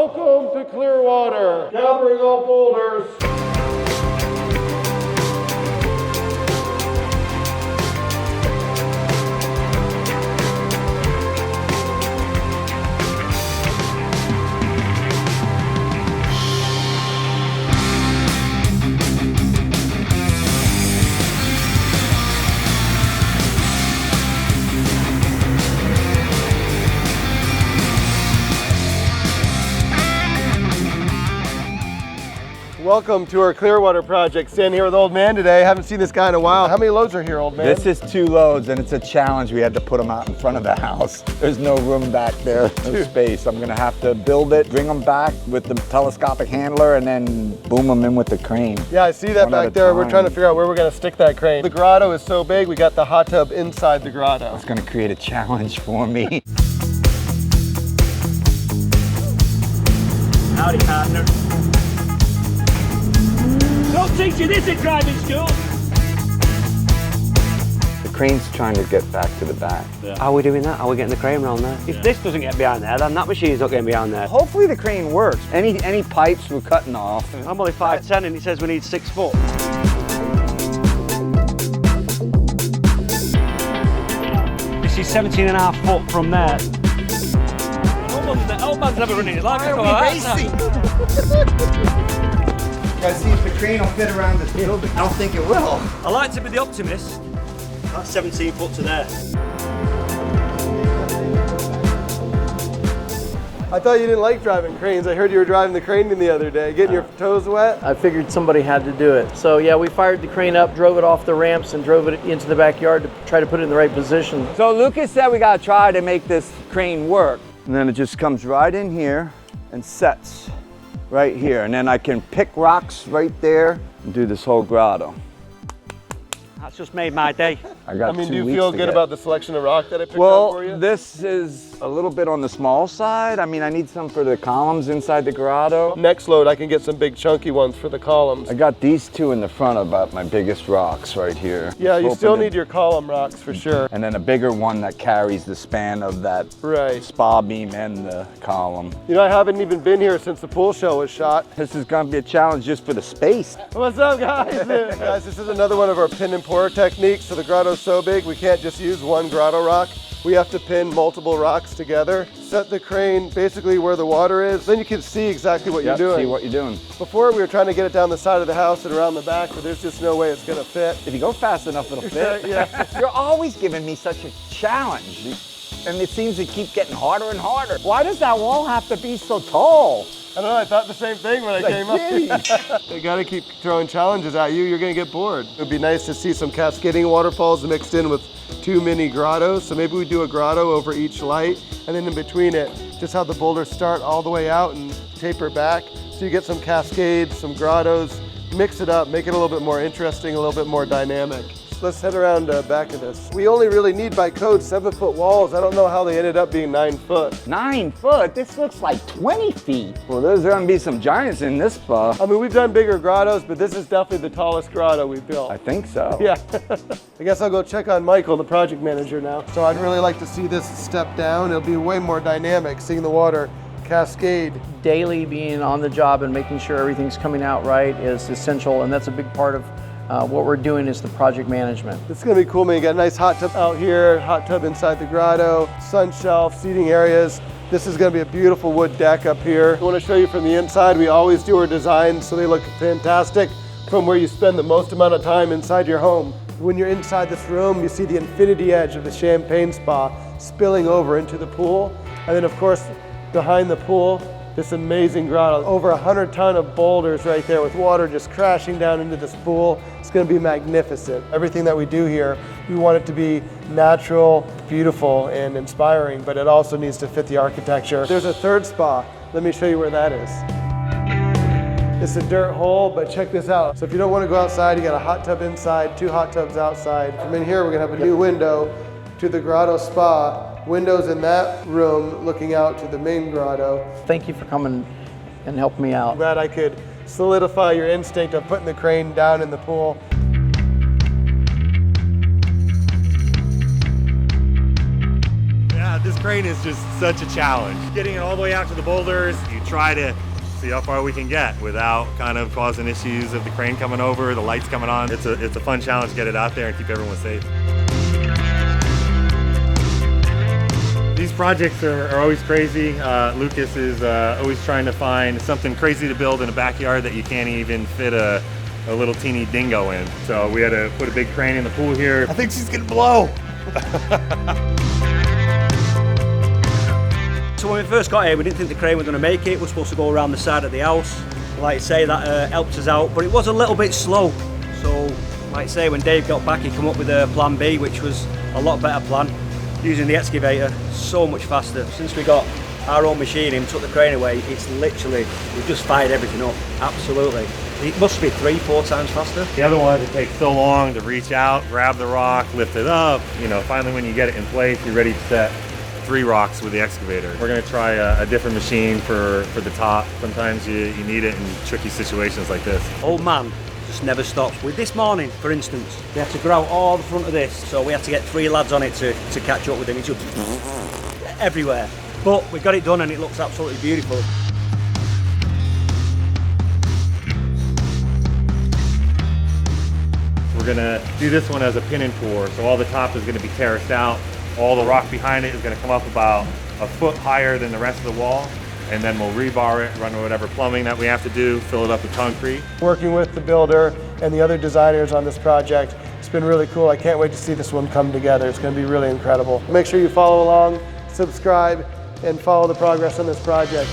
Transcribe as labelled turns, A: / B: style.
A: Welcome to Clearwater. Gathering all boulders. Welcome to our Clearwater project. Standing here with old man today. Haven't seen this guy in a while. How many loads are here, old man?
B: This is 2 loads, and it's a challenge. We had to put them out in front of the house. There's no room back there, no space. I'm gonna have to build it, bring them back with the telescopic handler, and then boom them in with the crane.
A: Yeah, I see that back there. We're trying to figure out where we're gonna stick that crane. The grotto is so big, we got the hot tub inside the grotto.
B: It's gonna create a challenge for me.
C: Howdy, partner. Don't teach you this at driving school.
B: The crane's trying to get back to the back.
C: Yeah. How are we doing that? How are we getting the crane around there? If this doesn't get behind there, then that machine's not getting behind there.
B: Hopefully the crane works. Any pipes we're cutting off.
C: I'm only 5'10" and he says we need 6 foot. This is 17.5 foot from there. Old man's never running his life.
B: Gotta see if the crane will fit around this building. I don't think it will.
C: I like to be the optimist. That's 17 foot to there.
A: I thought you didn't like driving cranes. I heard you were driving the crane the other day, getting your toes wet.
D: I figured somebody had to do it. So yeah, we fired the crane up, drove it off the ramps, and drove it into the backyard to try to put it in the right position.
B: So Lucas said we gotta try to make this crane work. And then it just comes right in here and sets right here. And then I can pick rocks right there and do this whole grotto.
C: That's just made my day.
B: I got 2 weeks
A: do you feel good about the selection of rock that I picked out for you?
B: Well, this is a little bit on the small side. I mean, I need some for the columns inside the grotto.
A: Next load, I can get some big chunky ones for the columns.
B: I got these 2 in the front about my biggest rocks right here.
A: Yeah, you still need your column rocks for sure.
B: And then a bigger one that carries the span of that spa beam and the column.
A: You know, I haven't even been here since the pool show was shot.
B: This is gonna be a challenge just for the space.
A: What's up, guys? Guys, this is another one of our pin and pour techniques. So the grotto's so big, we can't just use one grotto rock. We have to pin multiple rocks together. Set the crane basically where the water is. Then you can see exactly what you're doing.
B: See what you're doing.
A: Before we were trying to get it down the side of the house and around the back, but there's just no way it's gonna fit.
B: If you go fast enough, it'll fit.
A: Yeah.
B: You're always giving me such a challenge. And it seems to keep getting harder and harder. Why does that wall have to be so tall?
A: I don't know, I thought the same thing when I came up. You gotta keep throwing challenges at you, you're gonna get bored. It would be nice to see some cascading waterfalls mixed in with 2 mini grottos. So maybe we do a grotto over each light, and then in between it, just have the boulders start all the way out and taper back. So you get some cascades, some grottos, mix it up, make it a little bit more interesting, a little bit more dynamic. Let's head around back of this. We only really need by code 7-foot walls. I don't know how they ended up being 9 foot.
B: 9 foot? This looks like 20 feet. Well, there's gonna be some giants in this spa.
A: I mean, we've done bigger grottos, but this is definitely the tallest grotto we've built.
B: I think so.
A: Yeah. I guess I'll go check on Michael, the project manager now. So I'd really like to see this step down. It'll be way more dynamic, seeing the water cascade.
D: Daily being on the job and making sure everything's coming out right is essential, and that's a big part of what we're doing is the project management.
A: It's gonna be cool, man. You got a nice hot tub out here, hot tub inside the grotto, sun shelf, seating areas. This is gonna be a beautiful wood deck up here. I wanna show you from the inside. We always do our designs so they look fantastic from where you spend the most amount of time inside your home. When you're inside this room, you see the infinity edge of the champagne spa spilling over into the pool. And then of course, behind the pool, this amazing grotto. Over 100 ton of boulders right there with water just crashing down into this pool. It's gonna be magnificent. Everything that we do here, we want it to be natural, beautiful, and inspiring, but it also needs to fit the architecture. There's a third spa. Let me show you where that is. It's a dirt hole, but check this out. So if you don't wanna go outside, you got a hot tub inside, 2 hot tubs outside. From in here, we're gonna have a new window to the grotto spa. Windows in that room looking out to the main grotto.
D: Thank you for coming and helping me out.
A: Glad I could solidify your instinct of putting the crane down in the pool. Yeah, this
E: crane is just such a challenge. Getting it all the way out to the boulders, you try to see how far we can get without kind of causing issues of the crane coming over, the lights coming on. It's a fun challenge to get it out there and keep everyone safe. These projects are always crazy. Lucas is always trying to find something crazy to build in a backyard that you can't even fit a little teeny dingo in. So we had to put a big crane in the pool here. I think she's gonna blow.
F: So when we first got here, we didn't think the crane was going to make it. We're supposed to go around the side of the house. Like I say, that helped us out, but it was a little bit slow. So, like I say, when Dave got back, he came up with a plan B, which was a lot better plan. Using the excavator, so much faster. Since we got our own machine and took the crane away, it's literally, we've just fired everything up, absolutely. It must be 3-4 times faster.
E: The other one, it takes so long to reach out, grab the rock, lift it up. You know, finally when you get it in place, you're ready to set 3 rocks with the excavator. We're gonna try a different machine for the top. Sometimes you need it in tricky situations like this.
F: Old man just never stops. With this morning, for instance, we had to grout all the front of this, so we had to get 3 lads on it to catch up with him. It's just everywhere. But we got it done and it looks absolutely beautiful.
E: We're gonna do this one as a pin and pour, so all the top is gonna be terraced out. All the rock behind it is gonna come up about a foot higher than the rest of the wall, and then we'll rebar it, run whatever plumbing that we have to do, fill it up with concrete.
A: Working with the builder and the other designers on this project, it's been really cool. I can't wait to see this one come together. It's gonna be really incredible. Make sure you follow along, subscribe, and follow the progress on this project.